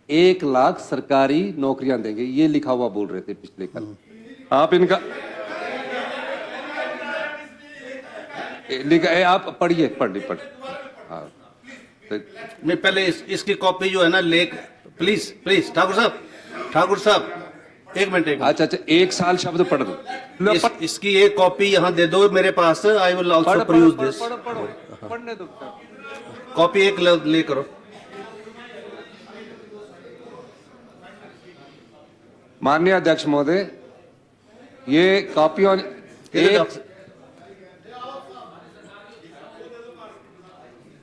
1,00,000 सरकारी नौकरियां देंगे, ये लिखा हुआ बोल रहे थे पिछले कल। आप इनका लिखा है, आप पढ़िए, पढ़। हाँ, मैं पहले इसकी कॉपी जो है ना लेख, प्लीज ठाकुर साहब एक मिनट। अच्छा, 1 साल शब्द पढ़ दो। इसकी एक कॉपी यहाँ दे दो मेरे पास। I will also produce this. पढ़ने दो। कॉपी एक ले करो। माननीय अध्यक्ष महोदय, ये कॉपियों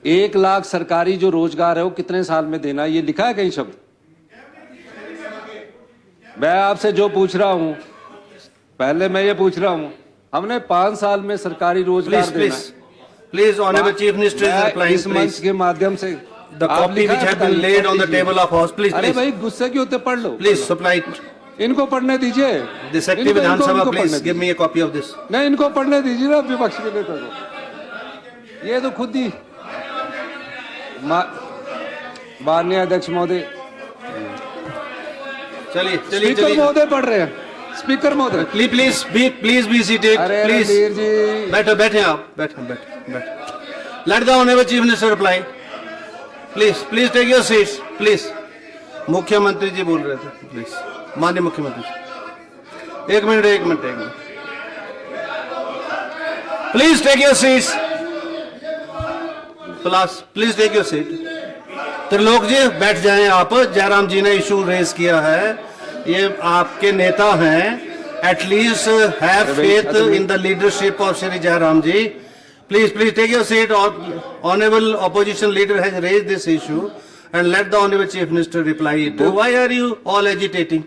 1,00,000 सरकारी जो रोजगार है वो कितने साल में देना, ये लिखा है कहीं शब्द? मैं आपसे जो पूछ रहा हूं, पहले मैं ये पूछ रहा हूं, हमने 5 साल में सरकारी रोजगार देना। Please honourable chief minister is replying. इस मंच के माध्यम से the copy which has been laid on the table of house, please. अरे भाई, गुस्से क्यों होते, पढ़ लो। प्लीज सप्लाई इनको पढ़ने दीजिए। This active Vidhan Sabha, please give me a copy of this. नहीं, इनको पढ़ने दीजिए ना विपक्ष के नेता को। ये तो खुद ही माननीय अध्यक्ष महोदय, चलिए महोदय पढ़ रहे हैं। स्पीकर महोदय, प्लीज बी सीटेड। प्लीज जी, बैठे आप, बैठे। Let the honourable chief minister reply. Please take your seats, please. मुख्यमंत्री जी बोल रहे थे, प्लीज। माननीय मुख्यमंत्री जी, एक minute. Please take your seats, please take your seat. Trilok ji बैठ जाएं आप। जयराम जी ने इशू रेज किया है, ये आपके नेता हैं, at least have faith in the leadership of Shri Jairam ji. Please take your seat. Honourable opposition leader has raised this issue and let the honorable chief minister reply it. Why are you all agitating?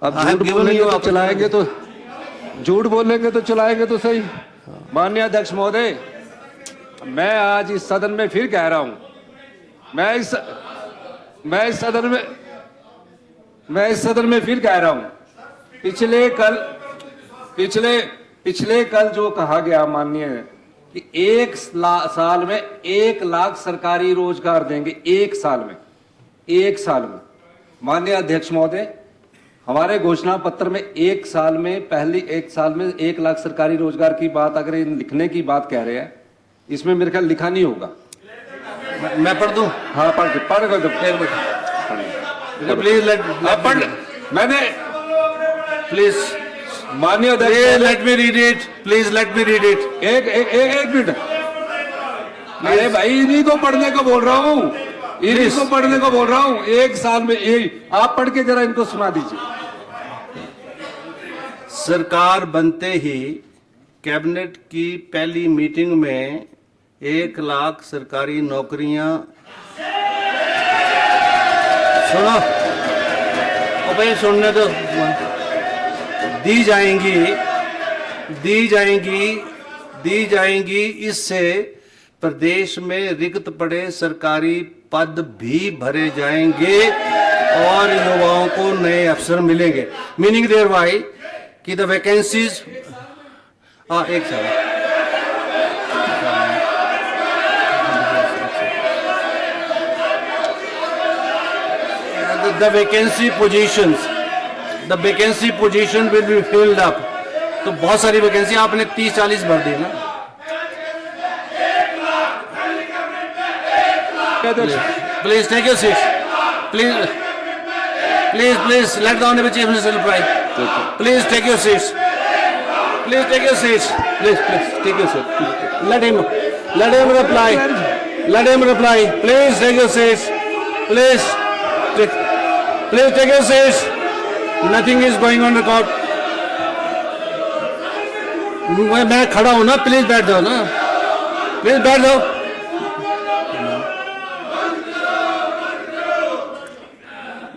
अब झूठ बोलेंगे तो चलाएंगे तो सही। माननीय अध्यक्ष महोदय, मैं आज इस सदन में फिर कह रहा हूं, मैं इस सदन में फिर कह रहा हूं, पिछले कल जो कहा गया माननीय कि 1 साल में 1,00,000 सरकारी रोजगार देंगे, 1 साल में। माननीय अध्यक्ष महोदय, हमारे घोषणा पत्र में 1 साल में 1,00,000 सरकारी रोजगार की बात, अगर लिखने की बात कह रहे हैं, इसमें मेरे ख्याल लिखा नहीं होगा। मैं पढ़ दूं? हाँ, पढ़ दो। प्लीज मैंने प्लीज माननीय अध्यक्ष, let me read it. Please let me read it. एक मिनट। अरे भाई, इन्हीं को पढ़ने को बोल रहा हूँ, 1 साल में आप पढ़ के जरा इनको सुना दीजिए। सरकार बनते ही कैबिनेट की पहली मीटिंग में 1,00,000 सरकारी नौकरियां, सुनो भाई, सुनने दो, दी जाएंगी। इससे प्रदेश में रिक्त पड़े सरकारी पद भी भरे जाएंगे और युवाओं को नए अवसर मिलेंगे। मीनिंग देयर वाई कि द वैकेंसीज, एक साल the vacancy position will be filled up। तो बहुत सारी वैकेंसी आपने 30-40 भर दी ना। Please take your seat. Please let the honourable chief minister reply. Please take your seats. Please take your seat. Let him reply। Please take your seats। Please take your seats। Nothing is going on record। मैं खड़ा हूं ना, please बैठ जाओ ना, please बैठ जाओ।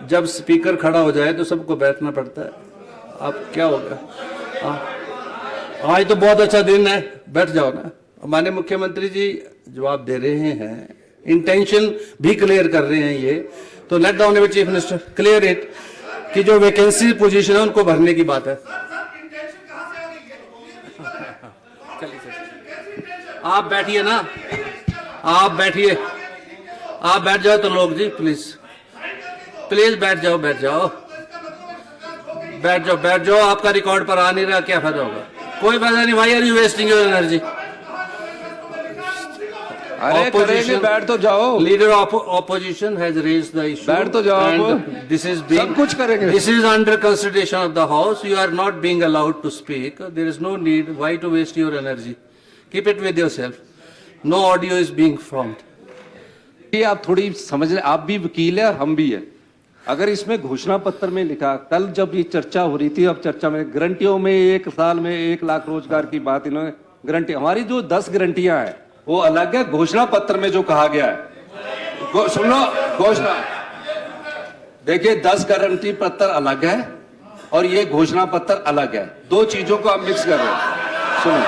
जब स्पीकर खड़ा हो जाए तो सबको बैठना पड़ता है। अब क्या होगा? आज तो बहुत अच्छा दिन है, बैठ जाओ ना। माननीय मुख्यमंत्री जी जवाब दे रहे हैं, इंटेंशन भी क्लियर कर रहे हैं ये, तो late the honourable chief minister clear it कि जो वैकेंसी पोजीशन है उनको भरने की बात है। आप बैठिए ना, आप बैठ जाओ तो लोग जी, प्लीज। प्लीज बैठ जाओ, बैठ जाओ, बैठ जाओ, बैठ जाओ। आपका रिकॉर्ड पर आ नहीं रहा, क्या फायदा होगा? कोई फायदा नहीं। Why are you wasting your energy? अरे करेंगे, बैठ तो जाओ। Leader of opposition has raised the issue, बैठ तो जाओ आप। दिस इज बीइंग, सब कुछ करेंगे। This is under consideration of the house. You are not being allowed to speak. There is no need, why to waste your energy? Keep it with yourself. No audio is being formed. ये आप थोड़ी समझ रहे, आप भी वकील है और हम भी है। अगर इसमें घोषणा पत्र में लिखा, कल जब ये चर्चा हो रही थी, अब चर्चा में गारंटियों में 1 साल में 1 लाख रोजगार की बात इन्होंने गारंटी, हमारी जो 10 गारंटियां हैं वो अलग है। घोषणा पत्र में जो कहा गया है, सुन लो, घोषणा देखिए, 10 गारंटी पत्र अलग है और ये घोषणा पत्र अलग है। दो चीजों को आप मिक्स कर रहे हैं। सुनो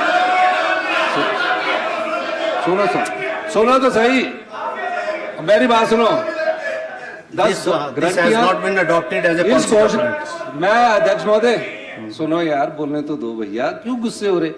सुनो सुनो सुनो तो सही, मेरी बात सुनो। 10 गारंटियां इस घोषणा, मैं अध्यक्ष महोदय सुनो यार, बोलने तो दो भैया, क्यों गुस्से हो रहे?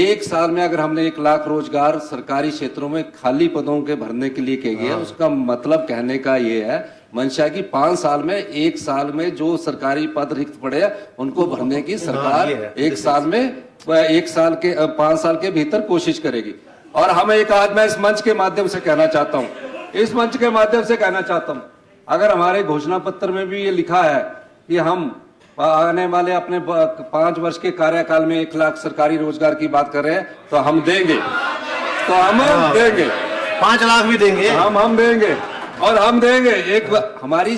1 साल में अगर हमने 1 लाख रोजगार सरकारी क्षेत्रों में खाली पदों के भरने के लिए कह गया, उसका मतलब कहने का ये है मंशा की 5 साल में 1 साल में जो सरकारी पद रिक्त पड़े हैं उनको भरने की सरकार 1 साल में 1 साल के 5 साल के भीतर कोशिश करेगी। और हम एक आज मैं इस मंच के माध्यम से कहना चाहता हूँ, इस मंच के माध्यम से कहना चाहता हूँ, अगर हमारे घोषणा पत्र में भी ये लिखा है कि हम आने वाले अपने 5 वर्ष के कार्यकाल में 1 लाख सरकारी रोजगार की बात कर रहे हैं, तो हम देंगे, तो हम देंगे, 5 लाख भी देंगे, हम देंगे, और हम देंगे। एक हमारी